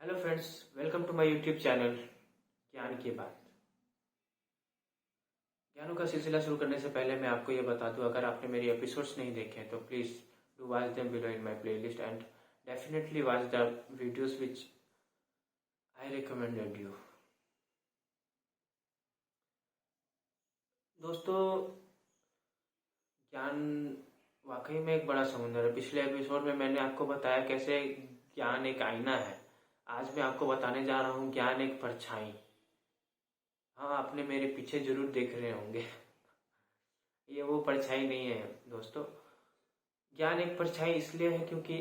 Hello friends, welcome to my YouTube channel ज्ञान की बात। ज्ञानों का सिलसिला शुरू करने से पहले मैं आपको ये बता दूं, अगर आपने मेरी एपिसोड्स नहीं देखे हैं तो please do watch them below in my playlist and definitely watch the videos which I recommended you. दोस्तों, ज्ञान वाकई में एक बड़ा समुंदर है। पिछले एपिसोड में मैंने आपको बताया कैसे ज्ञान एक आईना है। आज मैं आपको बताने जा रहा हूँ ज्ञान एक परछाई। हाँ, आपने मेरे पीछे जरूर देख रहे होंगे। ये वो परछाई नहीं है दोस्तों। ज्ञान एक परछाई इसलिए है क्योंकि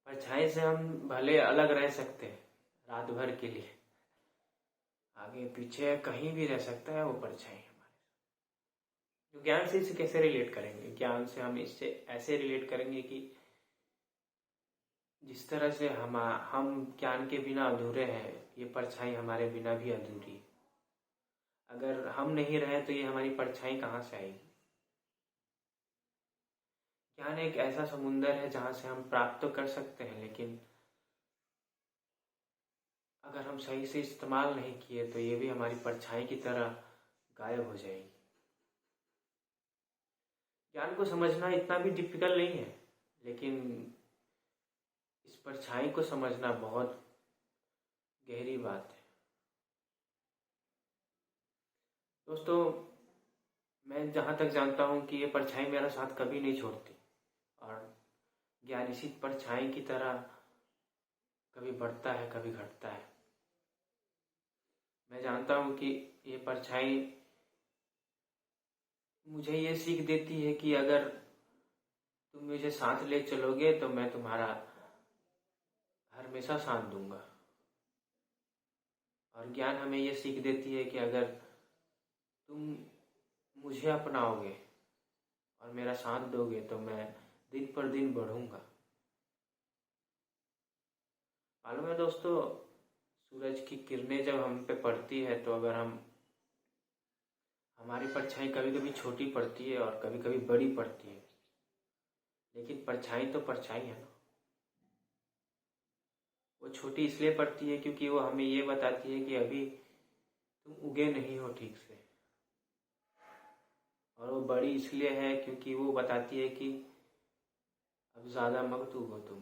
परछाई से हम भले अलग रह सकते हैं रात भर के लिए, आगे पीछे कहीं भी रह सकता है वो परछाई हमारे। तो ज्ञान से इसे कैसे रिलेट करेंगे? ज्ञान से हम इससे ऐसे रिलेट करेंगे कि जिस तरह से हम ज्ञान के बिना अधूरे हैं, ये परछाई हमारे बिना भी अधूरी है। अगर हम नहीं रहे तो ये हमारी परछाई कहाँ से आएगी? ज्ञान एक ऐसा समुंदर है जहां से हम प्राप्त तो कर सकते हैं, लेकिन अगर हम सही से इस्तेमाल नहीं किए तो ये भी हमारी परछाई की तरह गायब हो जाएगी। ज्ञान को समझना इतना भी डिफिकल्ट नहीं है, लेकिन इस परछाई को समझना बहुत गहरी बात है। दोस्तों, मैं जहाँ तक जानता हूँ कि ये परछाई मेरा साथ कभी नहीं छोड़ती, और ज्ञान इसी परछाई की तरह कभी बढ़ता है कभी घटता है। मैं जानता हूँ कि ये परछाई मुझे ये सीख देती है कि अगर तुम मुझे साथ ले चलोगे तो मैं तुम्हारा हमेशा साथ दूंगा। और ज्ञान हमें ये सीख देती है कि अगर तुम मुझे अपनाओगे और मेरा साथ दोगे तो मैं दिन पर दिन बढ़ूंगा। मालूम है दोस्तों, सूरज की किरणें जब हम पे पड़ती है तो अगर हमारी परछाई कभी कभी छोटी पड़ती है और कभी कभी बड़ी पड़ती है, लेकिन परछाई तो परछाई है ना। वो छोटी इसलिए पड़ती है क्योंकि वो हमें ये बताती है कि अभी तुम उगे नहीं हो ठीक से, और वो बड़ी इसलिए है क्योंकि वो बताती है कि अब ज्यादा मत उगो तुम,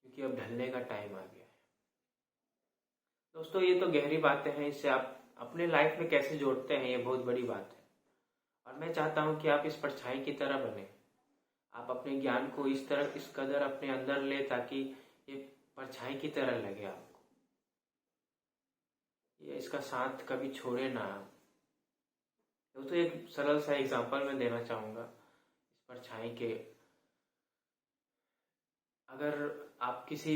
क्योंकि अब ढलने का टाइम आ गया है। दोस्तों, ये तो गहरी बातें हैं, इससे आप अपने लाइफ में कैसे जोड़ते हैं ये बहुत बड़ी बात है। और मैं चाहता हूं कि आप इस परछाई की तरह बने। आप अपने ज्ञान को इस तरह इस कदर अपने अंदर ले ताकि ये परछाई की तरह लगे आपको, ये इसका साथ कभी छोड़े ना आप। दोस्तों, एक सरल सा एग्जांपल मैं देना चाहूंगा इस परछाई के। अगर आप किसी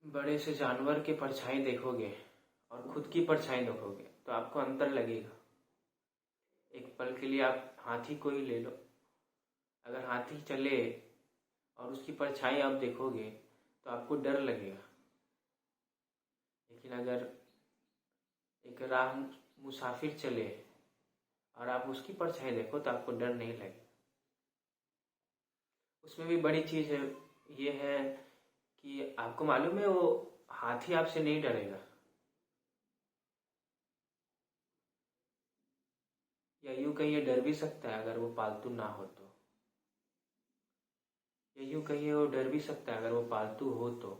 बड़े से जानवर के परछाई देखोगे और खुद की परछाई देखोगे तो आपको अंतर लगेगा। एक पल के लिए आप हाथी को ही ले लो। अगर हाथी चले और उसकी परछाई आप देखोगे तो आपको डर लगेगा, लेकिन अगर एक राह मुसाफिर चले और आप उसकी परछाई देखो तो आपको डर नहीं लगेगा। उसमें भी बड़ी चीज है, ये है कि आपको मालूम है वो हाथी आपसे नहीं डरेगा, या यूं कहिए डर भी सकता है अगर वो पालतू ना हो तो। या यूं कहिए वो डर भी सकता है अगर वो पालतू हो तो।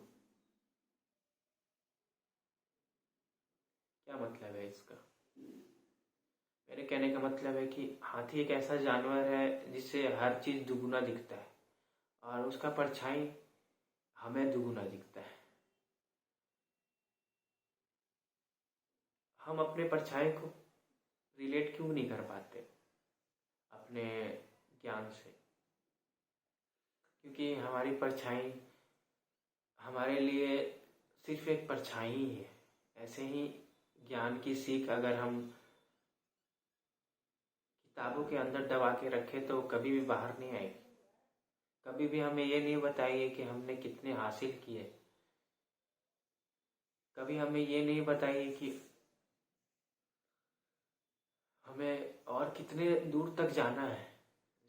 क्या मतलब है इसका? मेरे कहने का मतलब है कि हाथी एक ऐसा जानवर है जिससे हर चीज दुगुना दिखता है, और उसका परछाई हमें दुगुना दिखता है। हम अपने परछाई को रिलेट क्यों नहीं कर पाते अपने ज्ञान से? क्योंकि हमारी परछाई हमारे लिए सिर्फ एक परछाई ही है। ऐसे ही ज्ञान की सीख अगर हम किताबों के अंदर दबा के रखें तो कभी भी बाहर नहीं आएगी। कभी भी हमें ये नहीं बताइए कि हमने कितने हासिल किए। कभी हमें ये नहीं बताइए कि हमें और कितने दूर तक जाना है।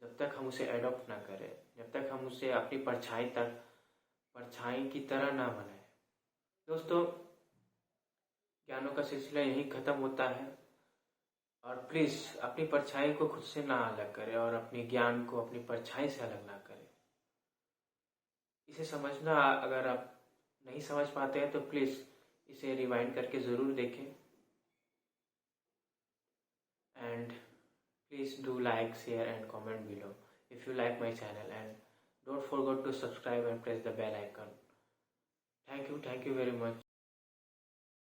जब तक हम उसे एडॉप्ट ना करें, जब तक हम उसे अपनी परछाई की तरह ना बनाए। दोस्तों, ज्ञानों का सिलसिला यहीं ख़त्म होता है। और प्लीज़ अपनी परछाई को खुद से ना अलग करें और अपने ज्ञान को अपनी परछाई से अलग ना करें। इसे समझना, अगर आप नहीं समझ पाते हैं तो प्लीज़ इसे रिवाइंड करके ज़रूर देखें। And please do like, share and comment below if you like my channel, and don't forget to subscribe and press the bell icon. Thank you very much.